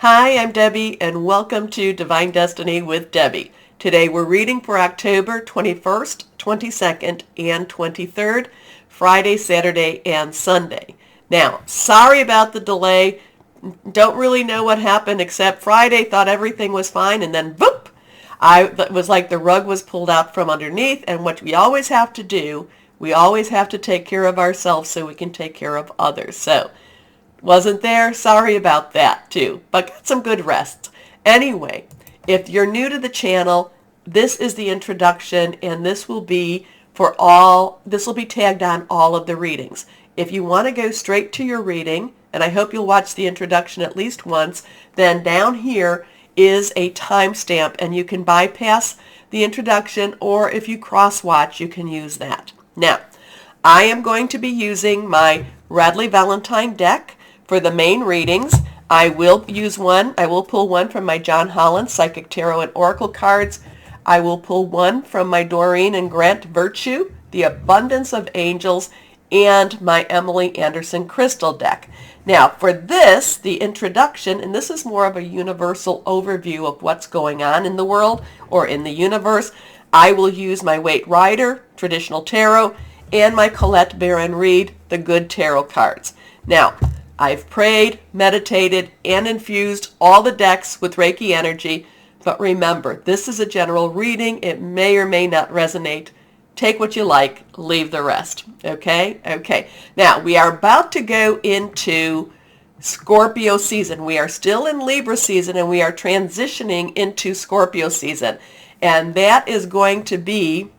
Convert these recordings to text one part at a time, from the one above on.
Hi, I'm Debbie, and welcome to Divine Destiny with Debbie. Today we're reading for October 21st, 22nd, and 23rd, Friday, Saturday, and Sunday. Now, sorry about the delay. Don't really know what happened except Friday thought everything was fine, and then boop! It was like the rug was pulled out from underneath, and what we always have to do, we always have to take care of ourselves so we can take care of others. So, wasn't there? Sorry about that too, but got some good rest. Anyway, if you're new to the channel, this is the introduction, and this will be tagged on all of the readings. If you want to go straight to your reading, and I hope you'll watch the introduction at least once, then down here is a timestamp, and you can bypass the introduction, or if you cross-watch, you can use that. Now, I am going to be using my Radley Valentine deck for the main readings. I will pull one from my John Holland Psychic Tarot and Oracle cards. I will pull one from my Doreen and Grant Virtue, the Abundance of Angels, and my Emily Anderson Crystal deck. Now, for this, the introduction, and this is more of a universal overview of what's going on in the world or in the universe, I will use my Waite Rider, Traditional Tarot, and my Colette Baron Reed, the Good Tarot cards. Now, I've prayed, meditated, and infused all the decks with Reiki energy, but remember, this is a general reading. It may or may not resonate. Take what you like, leave the rest. Okay? Okay. Now, we are about to go into Scorpio season. We are still in Libra season, and we are transitioning into Scorpio season. And that is going to be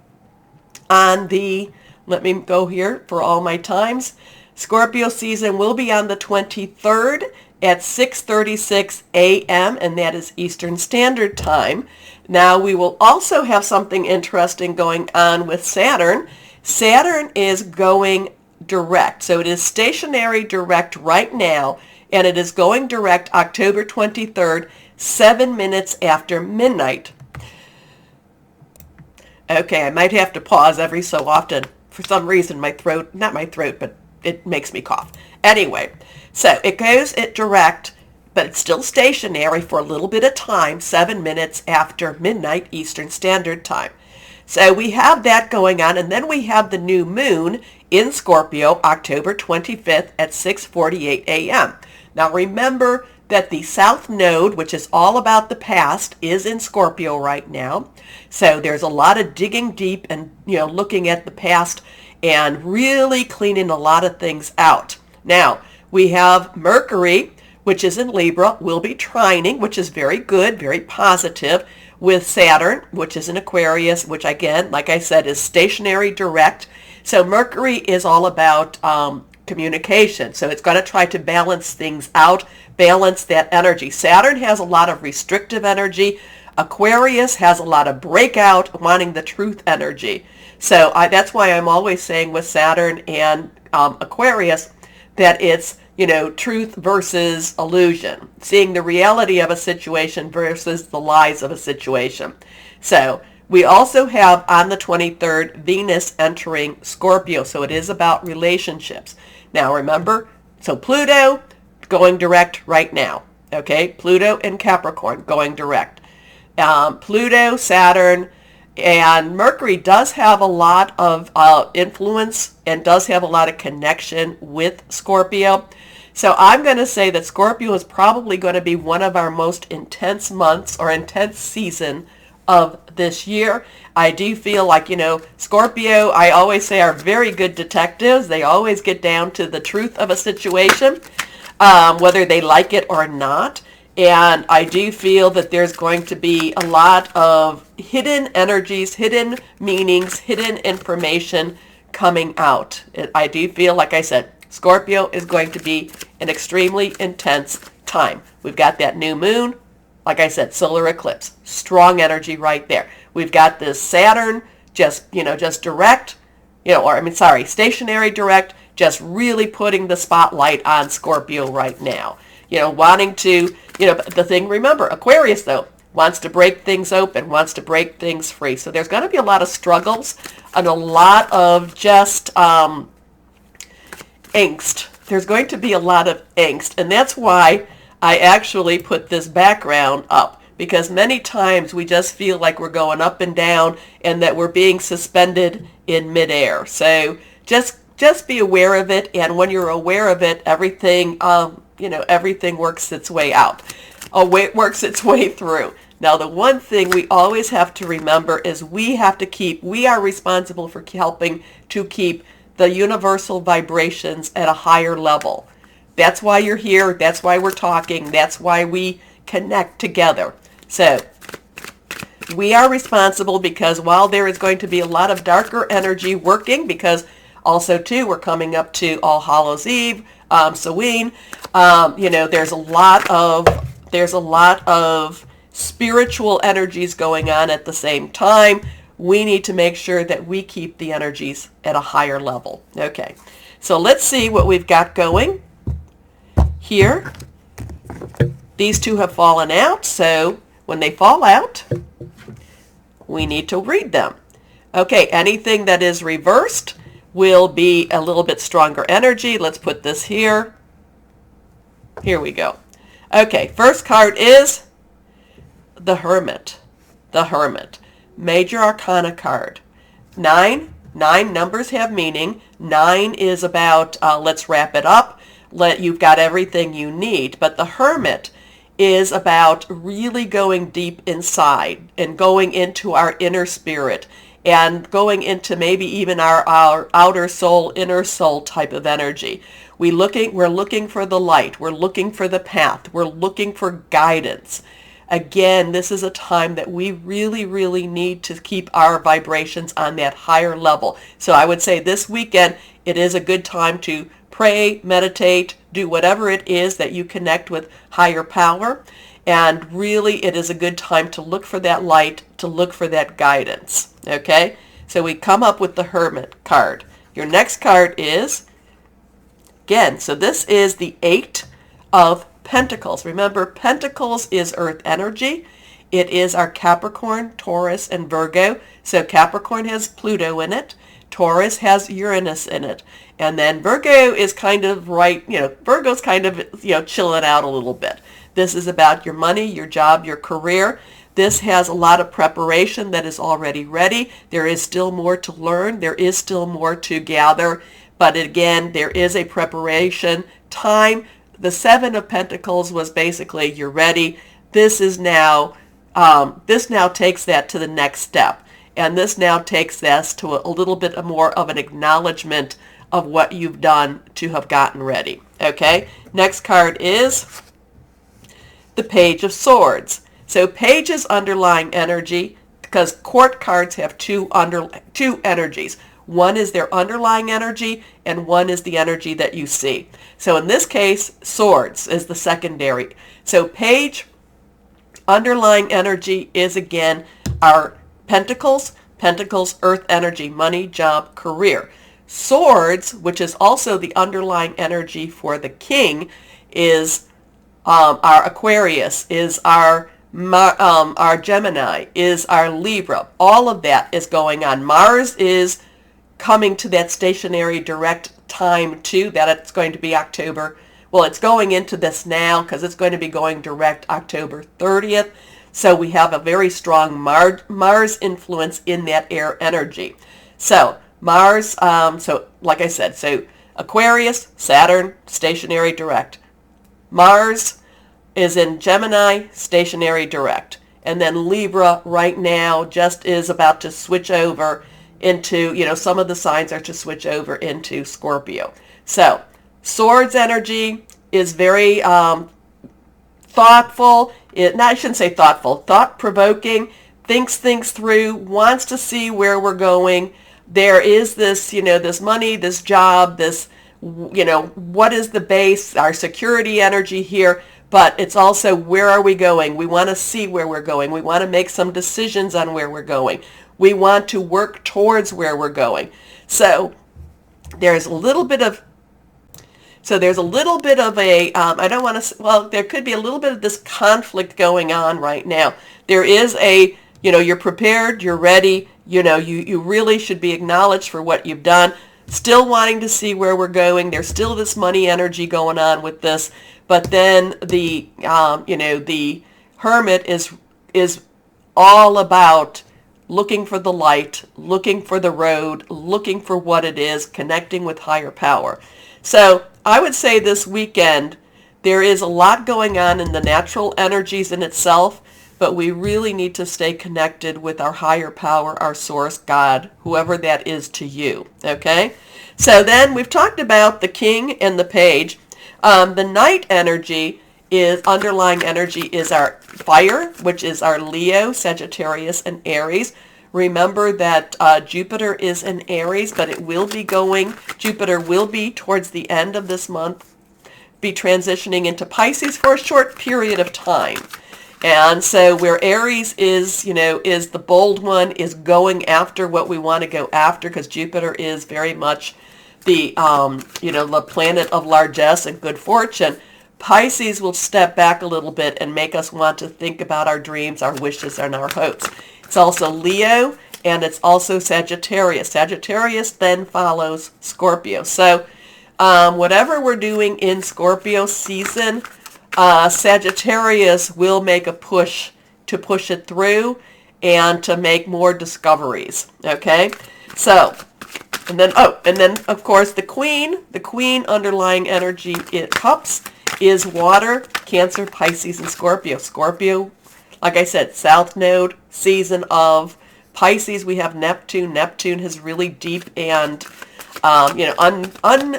on the, let me go here for all my times. Scorpio season will be on the 23rd at 6:36 a.m., and that is Eastern Standard Time. Now, we will also have something interesting going on with Saturn. Saturn is going direct. So it is stationary direct right now, and it is going direct October 23rd, 7 minutes after midnight. Okay, I might have to pause every so often. For some reason, but it makes me cough. Anyway, so it goes at direct, but it's still stationary for a little bit of time, 7 minutes after midnight Eastern Standard Time. So we have that going on, and then we have the new moon in Scorpio, October 25th at 6:48 a.m. Now remember that the South Node, which is all about the past, is in Scorpio right now. So there's a lot of digging deep and, looking at the past and really cleaning a lot of things out. Now, we have Mercury, which is in Libra, will be trining, which is very good, very positive, with Saturn, which is in Aquarius, which again, like I said, is stationary direct. So Mercury is all about communication. So it's going to try to balance things out, balance that energy. Saturn has a lot of restrictive energy. Aquarius has a lot of breakout, wanting the truth energy. So that's why I'm always saying with Saturn and Aquarius that it's, truth versus illusion, seeing the reality of a situation versus the lies of a situation. So we also have on the 23rd Venus entering Scorpio, so it is about relationships. Now remember, so Pluto going direct right now, okay? Pluto and Capricorn going direct. Pluto, Saturn, and Mercury does have a lot of influence and does have a lot of connection with Scorpio. So I'm going to say that Scorpio is probably going to be one of our most intense months or intense season of this year. I do feel like, Scorpio, I always say, are very good detectives. They always get down to the truth of a situation, whether they like it or not. And I do feel that there's going to be a lot of hidden energies, hidden meanings, hidden information coming out. I do feel, like I said, Scorpio is going to be an extremely intense time. We've got that new moon, like I said, solar eclipse, strong energy right there. We've got this Saturn just direct, stationary direct, just really putting the spotlight on Scorpio right now. Wanting to, the thing, remember, Aquarius, though, wants to break things open, wants to break things free. So there's going to be a lot of struggles and a lot of just angst. There's going to be a lot of angst, and that's why I actually put this background up because many times we just feel like we're going up and down and that we're being suspended in midair. So just be aware of it, and when you're aware of it, everything everything works its way out. Works its way through. Now, the one thing we always have to remember is we are responsible for helping to keep the universal vibrations at a higher level. That's why you're here. That's why we're talking. That's why we connect together. So we are responsible because while there is going to be a lot of darker energy working, because also too we're coming up to All Hallows Eve, Samhain, there's a lot of spiritual energies going on at the same time. We need to make sure that we keep the energies at a higher level. Okay, so let's see what we've got going here. These two have fallen out, so when they fall out, we need to read them. Okay, anything that is reversed will be a little bit stronger energy. Let's put this here. Here we go. Okay, first card is the Hermit. The Hermit. Major Arcana card. 9. 9 numbers have meaning. 9 is about let's wrap it up. You've got everything you need. But the Hermit is about really going deep inside and going into our inner spirit and going into maybe even our outer soul, inner soul type of energy. We're looking for the light. We're looking for the path. We're looking for guidance. Again, this is a time that we really, really need to keep our vibrations on that higher level. So I would say this weekend, it is a good time to pray, meditate, do whatever it is that you connect with higher power. And really, it is a good time to look for that light, to look for that guidance. Okay? So we come up with the Hermit card. Your next card is, again, so this is the 8 of Pentacles. Remember, Pentacles is Earth energy. It is our Capricorn, Taurus, and Virgo. So Capricorn has Pluto in it. Taurus has Uranus in it. And then Virgo is kind of Virgo's kind of, chilling out a little bit. This is about your money, your job, your career. This has a lot of preparation that is already ready. There is still more to learn. There is still more to gather. But again, there is a preparation time. The 7 of Pentacles was basically you're ready. This now takes that to the next step. And this now takes us to a little bit more of an acknowledgement of what you've done to have gotten ready. Okay? Next card is the Page of Swords. So Page is underlying energy because court cards have two energies. One is their underlying energy, and one is the energy that you see. So in this case, Swords is the secondary. So Page, underlying energy is again our Pentacles, Earth energy, money, job, career. Swords, which is also the underlying energy for the King, is our Aquarius, is our Gemini, is our Libra. All of that is going on. Mars is coming to that stationary direct time too, that it's going to be October. Well, it's going into this now because it's going to be going direct October 30th. So we have a very strong Mars influence in that air energy. So Mars, so like I said, so Aquarius, Saturn, stationary direct. Mars is in Gemini, stationary direct. And then Libra right now just is about to switch over into, some of the signs are to switch over into Scorpio. So Swords energy is very thoughtful. I shouldn't say thoughtful, thought-provoking, thinks things through, wants to see where we're going. There is this, this money, this job, this, what is the base, our security energy here, but it's also where are we going? We want to see where we're going. We want to make some decisions on where we're going. We want to work towards where we're going. So there's a little bit of a, I don't want to, well, there could be a little bit of this conflict going on right now. There is a, you're prepared, you're ready, you really should be acknowledged for what you've done. still wanting to see where we're going. There's still this money energy going on with this, but then the the Hermit is all about looking for the light, looking for the road, looking for what it is, connecting with higher power. So I would say this weekend there is a lot going on in the natural energies in itself, but we really need to stay connected with our higher power, our source, God, whoever that is to you. Okay? So then we've talked about the King and the Page. The Knight energy is underlying energy is our fire, which is our Leo, Sagittarius, and Aries. Remember that Jupiter is in Aries, but it will be Jupiter will be towards the end of this month, be transitioning into Pisces for a short period of time. And so where Aries is, is the bold one, is going after what we want to go after, because Jupiter is very much the, the planet of largesse and good fortune. Pisces will step back a little bit and make us want to think about our dreams, our wishes, and our hopes. It's also Leo, and it's also Sagittarius. Sagittarius then follows Scorpio. So whatever we're doing in Scorpio season, Sagittarius will make a push to push it through and to make more discoveries. Okay? So, and then of course the Queen underlying energy in Cups is water, Cancer, Pisces, and Scorpio. Scorpio, like I said, South Node, season of Pisces. We have Neptune. Neptune has really deep and, unknown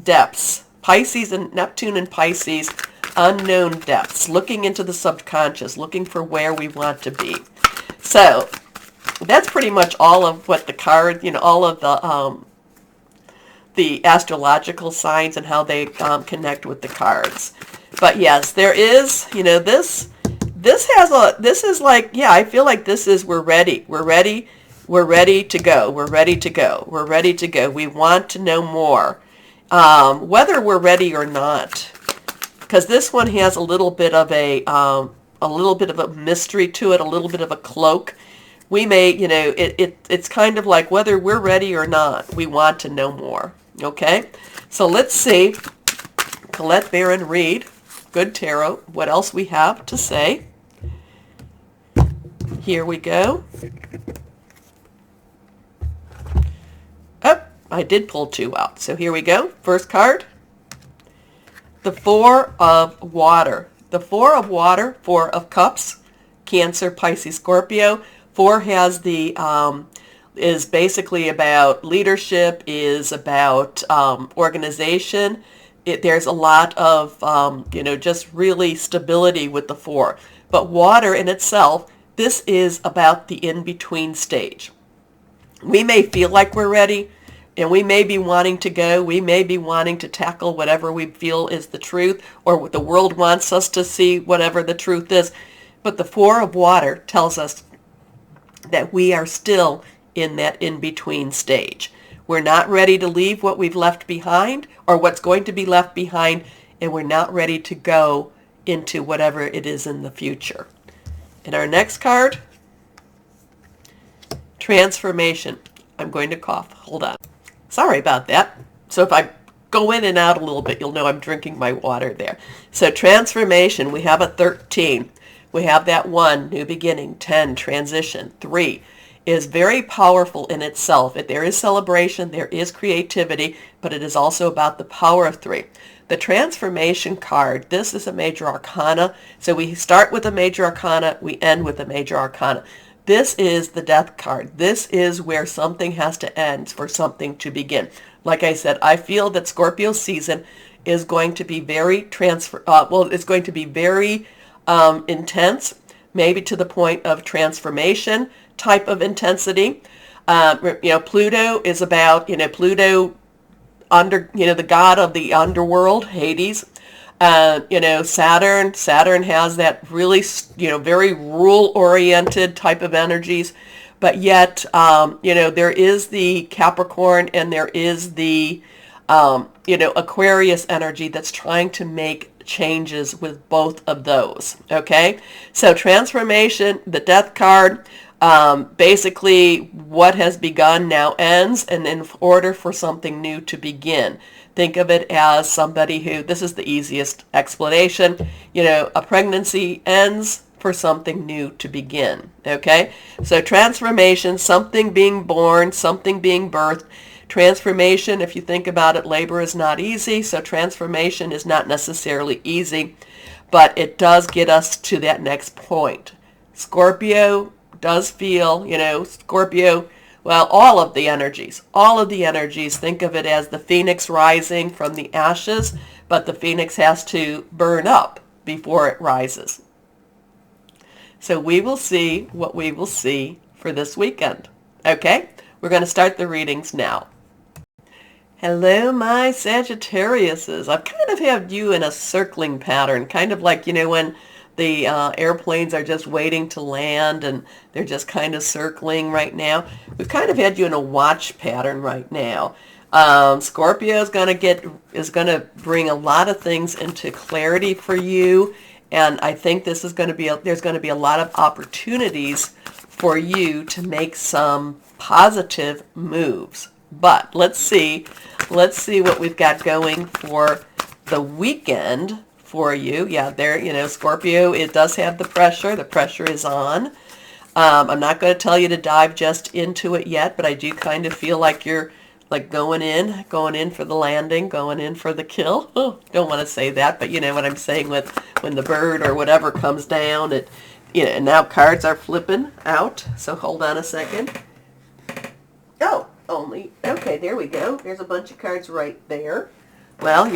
depths. Pisces and Neptune and Pisces, unknown depths, looking into the subconscious, looking for where we want to be. So that's pretty much all of what the card, all of the astrological signs and how they connect with the cards. But yes, there is, this is like, yeah, I feel like this is, we're ready to go. We want to know more, whether we're ready or not, because this one has a little bit of a mystery to it, a little bit of a cloak. We may, it's kind of like whether we're ready or not, we want to know more. Okay, so let's see. Colette Barron Reed, Good Tarot, what else we have to say. Here we go. Oh, I did pull two out. So here we go. First card, the Four of Water. The Four of Water, Four of Cups, Cancer, Pisces, Scorpio. Four has the is basically about leadership, is about organization. There's a lot of, just really stability with the four. But water in itself, this is about the in-between stage. We may feel like we're ready, and we may be wanting to go. We may be wanting to tackle whatever we feel is the truth, or what the world wants us to see, whatever the truth is. But the Four of Water tells us that we are still in that in-between stage. We're not ready to leave what we've left behind or what's going to be left behind, and we're not ready to go into whatever it is in the future. And our next card, Transformation. I'm going to cough. Hold on. Sorry about that. So if I go in and out a little bit, you'll know I'm drinking my water there. So Transformation, we have a 13. We have that 1, new beginning, 10, transition, 3. Is very powerful in itself. There is celebration, there is creativity, but it is also about the power of 3. The Transformation card, this is a major arcana. So we start with a major arcana, we end with a major arcana. This is the Death card. This is where something has to end for something to begin. Like I said, I feel that Scorpio season is going to be very it's going to be very intense, maybe to the point of transformation type of intensity. Pluto is about, Pluto the god of the underworld, Hades. Saturn has that really, very rule-oriented type of energies. But yet, there is the Capricorn and there is the, Aquarius energy that's trying to make changes with both of those. Okay? So Transformation, the Death card, Basically, what has begun now ends, and in order for something new to begin. Think of it as somebody who, this is the easiest explanation, a pregnancy ends for something new to begin, okay? So transformation, something being born, something being birthed. Transformation, if you think about it, labor is not easy, so transformation is not necessarily easy, but it does get us to that next point. Scorpio does feel, Scorpio, well, all of the energies, think of it as the phoenix rising from the ashes, but the phoenix has to burn up before it rises. So we will see what we will see for this weekend. Okay, we're going to start the readings now. Hello, my Sagittariuses. I've kind of had you in a circling pattern, kind of like, when the airplanes are just waiting to land and they're just kind of circling right now. We've kind of had you in a watch pattern right now. Scorpio is going to bring a lot of things into clarity for you. And I think this is going to be there's going to be a lot of opportunities for you to make some positive moves. But let's see what we've got going for the weekend for you. Yeah, there, Scorpio, it does have the pressure. The pressure is on. I'm not going to tell you to dive just into it yet, but I do kind of feel like you're like going in for the landing, going in for the kill. Oh, don't want to say that, but you know what I'm saying with when the bird or whatever comes down, and now cards are flipping out. So hold on a second. Oh, okay, there we go. There's a bunch of cards right there. Well,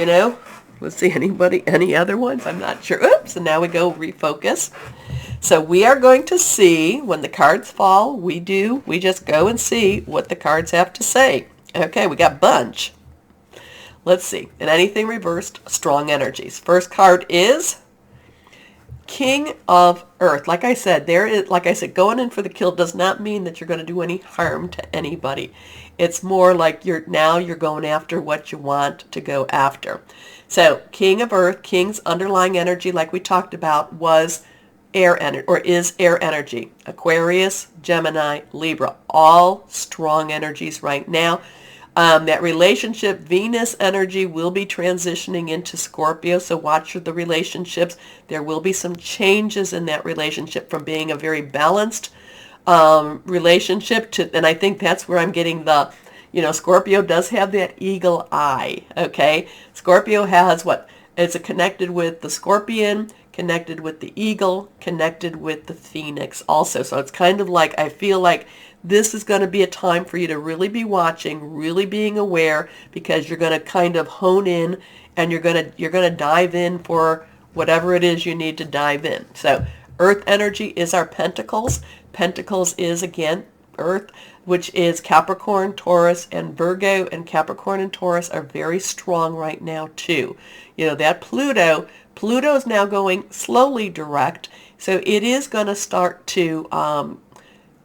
let's see, any other ones? I'm not sure. Oops, and now we go refocus. So we are going to see when the cards fall, we just go and see what the cards have to say. Okay, we got bunch. Let's see. And anything reversed, strong energies. First card is King of Earth. Like I said, going in for the kill does not mean that you're going to do any harm to anybody. It's more like you're going after what you want to go after. So King of Earth, King's underlying energy, like we talked about, was air energy, or is air energy. Aquarius, Gemini, Libra, all strong energies right now. That relationship, Venus energy, will be transitioning into Scorpio, so watch the relationships. There will be some changes in that relationship from being a very balanced relationship to, and I think that's where I'm getting the, Scorpio does have that eagle eye, okay? Scorpio has it's connected with the scorpion, connected with the eagle, connected with the phoenix also. So it's kind of like, I feel like this is going to be a time for you to really be watching, really being aware, because you're going to kind of hone in and you're going to dive in for whatever it is you need to dive in. So Earth energy is our Pentacles. Pentacles is, again, Earth, which is Capricorn, Taurus, and Virgo, and Capricorn and Taurus are very strong right now too. That Pluto is now going slowly direct, so it is going to start to,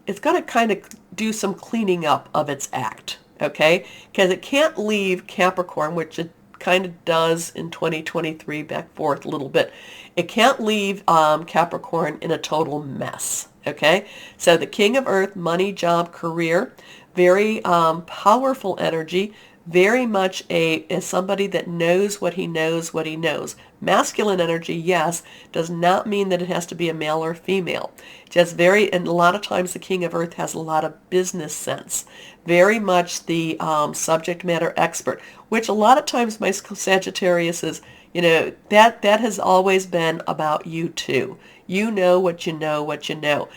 it's going to kind of do some cleaning up of its act, okay? Because it can't leave Capricorn, which it kind of does in 2023, back forth a little bit. It can't leave Capricorn in a total mess, okay? So the King of Earth, money, job, career, very powerful energy, very much as somebody that knows what he knows, what he knows. Masculine energy, yes, does not mean that it has to be a male or female. Just and a lot of times the King of Earth has a lot of business sense. Very much the subject matter expert, which a lot of times my Sagittarius is, that has always been about you too. You know what you know, what you know.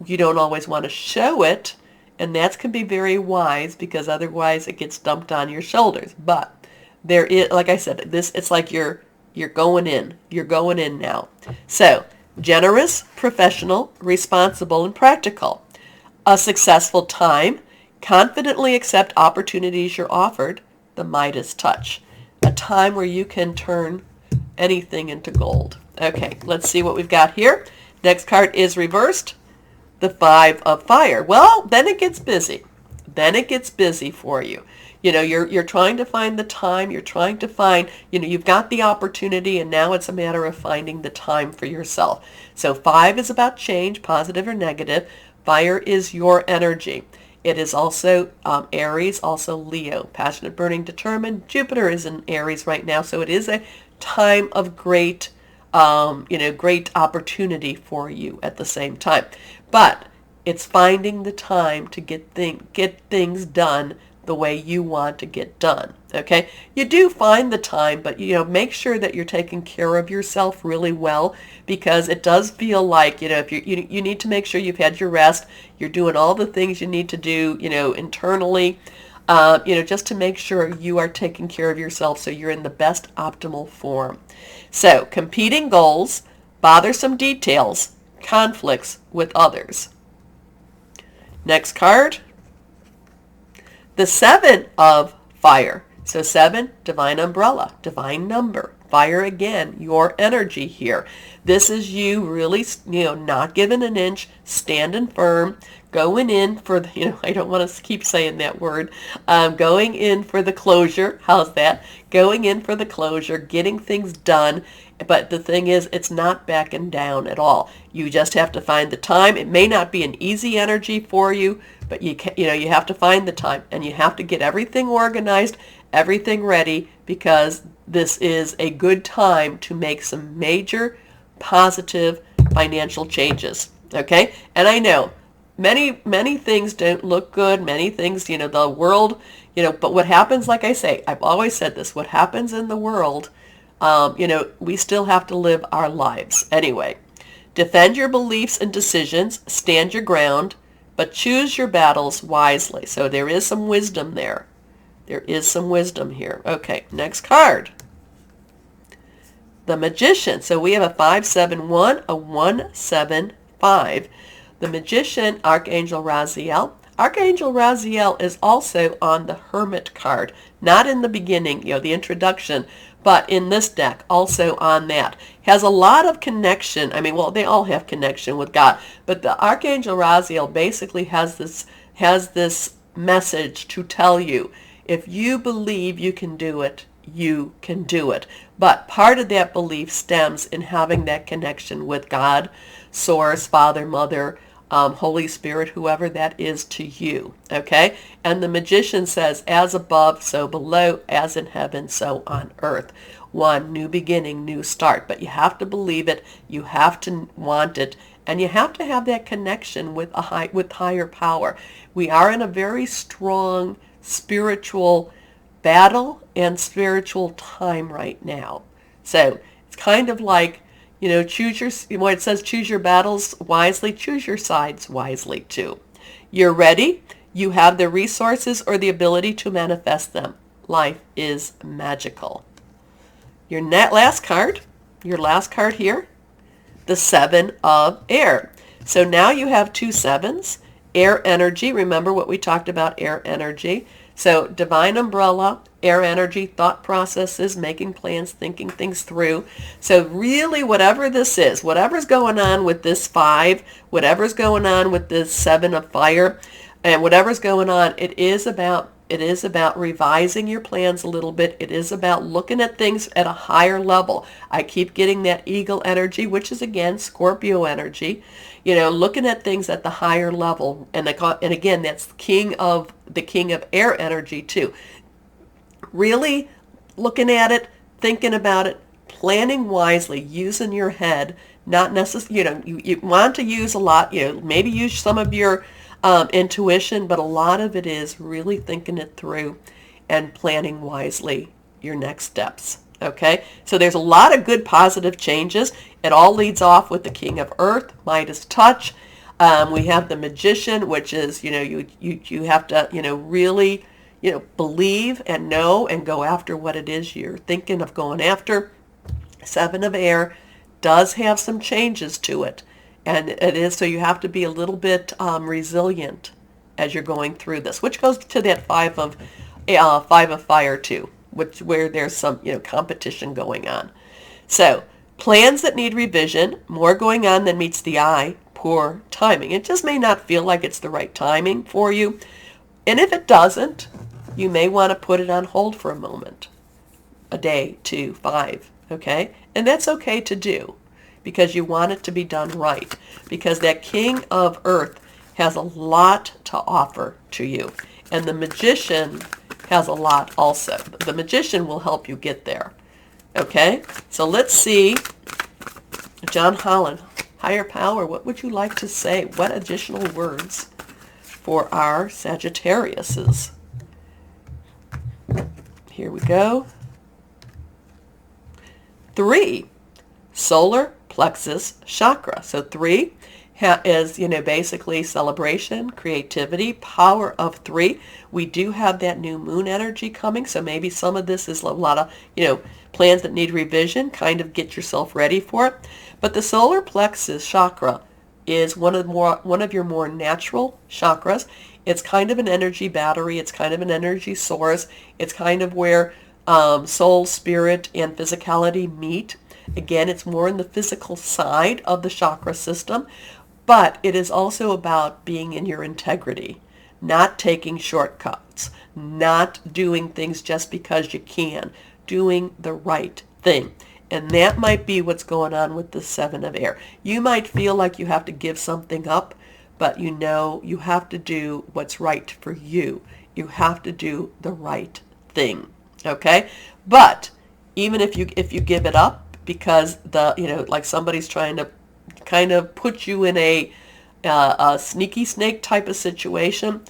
You don't always want to show it, and that can be very wise because otherwise it gets dumped on your shoulders. But there is, like I said, it's like you're going in. You're going in now. So generous, professional, responsible, and practical. A successful time. Confidently accept opportunities you're offered. The Midas touch. A time where you can turn anything into gold. Okay, let's see what we've got here. Next card is reversed. The Five of Fire. Well, then it gets busy. Then it gets busy for you. You're trying to find the time. You're trying to find, you've got the opportunity, and now it's a matter of finding the time for yourself. So 5 is about change, positive or negative. Fire is your energy. It is also Aries, also Leo, passionate, burning, determined. Jupiter is in Aries right now, so it is a time of great, great opportunity for you at the same time. But it's finding the time to get things done the way you want to get done. Okay, you do find the time, but make sure that you're taking care of yourself really well, because it does feel like if you need to make sure you've had your rest, you're doing all the things you need to do internally, just to make sure you are taking care of yourself so you're in the best optimal form. So competing goals, bothersome details, conflicts with others. Next card, the 7 of fire. So 7, divine umbrella, divine number. Fire again, your energy here. This is you really, not giving an inch, standing firm, going in for the, I don't want to keep saying that word, going in for the closure. How's that? Going in for the closure, getting things done. But the thing is, it's not backing down at all. You just have to find the time. It may not be an easy energy for you, but you have to find the time, and you have to get everything organized, everything ready, because this is a good time to make some major positive financial changes. Okay? And I know many things don't look good. Many things, the world, but what happens, like I say, I've always said this, what happens in the world, we still have to live our lives. Anyway, defend your beliefs and decisions, stand your ground, but choose your battles wisely. So there is some wisdom there. There is some wisdom here. Okay, next card. The Magician. So we have a 5-7-1, a 1-7-5. The Magician, Archangel Raziel. Archangel Raziel is also on the Hermit card. Not in the beginning, the introduction, but in this deck, also on that. Has a lot of connection. I mean, well, they all have connection with God, but the Archangel Raziel basically has this message to tell you, if you believe you can do it, you can do it. But part of that belief stems in having that connection with God, Source, Father, Mother, Holy Spirit, whoever that is to you. Okay? And the Magician says, as above, so below, as in heaven, so on earth. One, new beginning, new start. But you have to believe it, you have to want it, and you have to have that connection with higher power. We are in a very strong spiritual battle and spiritual time right now. So it's kind of like, when it says choose your battles wisely, choose your sides wisely too. You're ready. You have the resources or the ability to manifest them. Life is magical. Your last card here, the 7 of air. So now you have 2 7s, air energy. Remember what we talked about, air energy. So divine umbrella, air energy, thought processes, making plans, thinking things through. So really, whatever this is, whatever's going on with this 5, whatever's going on with this 7 of fire, and whatever's going on, it is about revising your plans a little bit. It is about looking at things at a higher level. I keep getting that eagle energy, which is again Scorpio energy. Looking at things at the higher level, and again, that's the king of air energy too. Really looking at it, thinking about it, planning wisely, using your head, not necessarily, you want to use a lot, maybe use some of your intuition, but a lot of it is really thinking it through and planning wisely your next steps. Okay, so there's a lot of good positive changes. It all leads off with the King of Earth, Midas touch. We have the Magician, which is, you have to, really, believe and know and go after what it is you're thinking of going after. 7 of air does have some changes to it. And it is, so you have to be a little bit resilient as you're going through this, which goes to that 5 of fire too, where there's some, competition going on. So plans that need revision, more going on than meets the eye, poor timing. It just may not feel like it's the right timing for you. And if it doesn't, you may want to put it on hold for a moment, a day, 2, 5, okay? And that's okay to do, because you want it to be done right. Because that King of Earth has a lot to offer to you. And the Magician has a lot also. The Magician will help you get there. Okay? So let's see. John Holland, higher power, what would you like to say? What additional words for our Sagittariuses? Here we go. 3, solar plexus chakra. So 3 is, basically celebration, creativity, power of 3. We do have that new moon energy coming, so maybe some of this is a lot of, plans that need revision. Kind of get yourself ready for it. But the solar plexus chakra is one of your more natural chakras. It's kind of an energy battery. It's kind of an energy source. It's kind of where soul, spirit, and physicality meet. Again, it's more in the physical side of the chakra system, but it is also about being in your integrity, not taking shortcuts, not doing things just because you can, doing the right thing. And that might be what's going on with the 7 of air. You might feel like you have to give something up, but you have to do what's right for you. You have to do the right thing. Okay? But even if you give it up because like somebody's trying to kind of put you in a sneaky snake type of situation,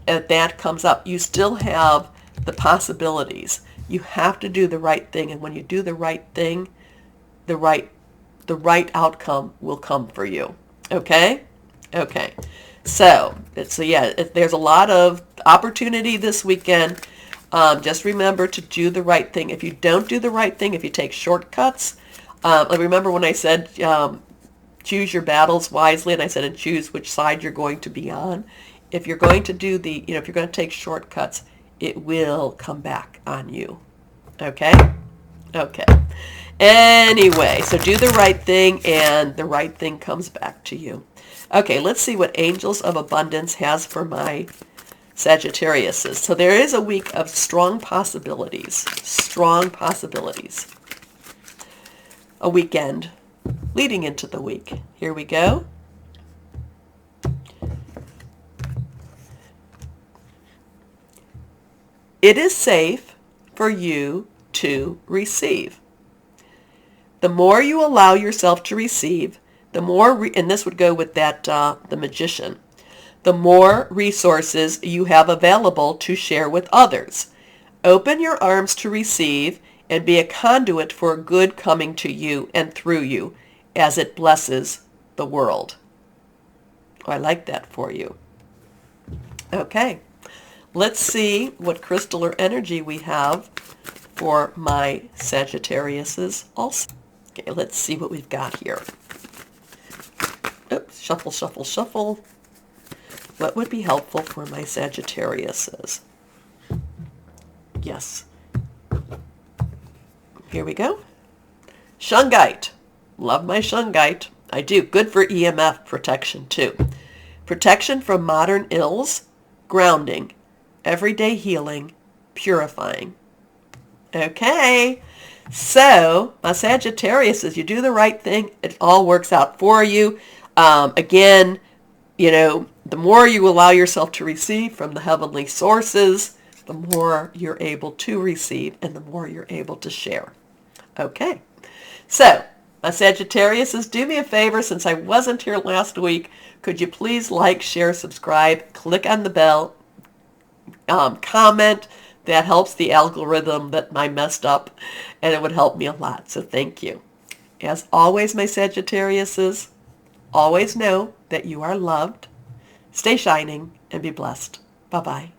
and that comes up, you still have the possibilities. You have to do the right thing, and when you do the right thing, the right outcome will come for you. Okay? Okay. So there's a lot of opportunity this weekend. Just remember to do the right thing. If you don't do the right thing, if you take shortcuts, remember when I said choose your battles wisely, and I said and choose which side you're going to be on. If you're going to do if you're going to take shortcuts, it will come back on you. Okay? Okay. Anyway, so do the right thing, and the right thing comes back to you. Okay, let's see what Angels of Abundance has for my Sagittariuses. So there is a week of strong possibilities. Strong possibilities. A weekend leading into the week. Here we go. It is safe for you to receive. The more you allow yourself to receive, the more, and this would go with that, the Magician, the more resources you have available to share with others. Open your arms to receive and be a conduit for good coming to you and through you as it blesses the world. Oh, I like that for you. Okay. Let's see what crystal or energy we have for my Sagittariuses also. Okay, let's see what we've got here. Oops, shuffle, shuffle, shuffle. What would be helpful for my Sagittariuses? Yes. Here we go. Shungite. Love my Shungite. I do. Good for EMF protection too. Protection from modern ills, grounding, everyday healing, purifying. Okay. So, my Sagittarius, as you do the right thing, it all works out for you. Again, the more you allow yourself to receive from the heavenly sources, the more you're able to receive and the more you're able to share. Okay. So, my Sagittarius, do me a favor, since I wasn't here last week, could you please like, share, subscribe, click on the bell, comment. That helps the algorithm that I messed up, and it would help me a lot. So thank you. As always, my Sagittariuses, always know that you are loved. Stay shining and be blessed. Bye-bye.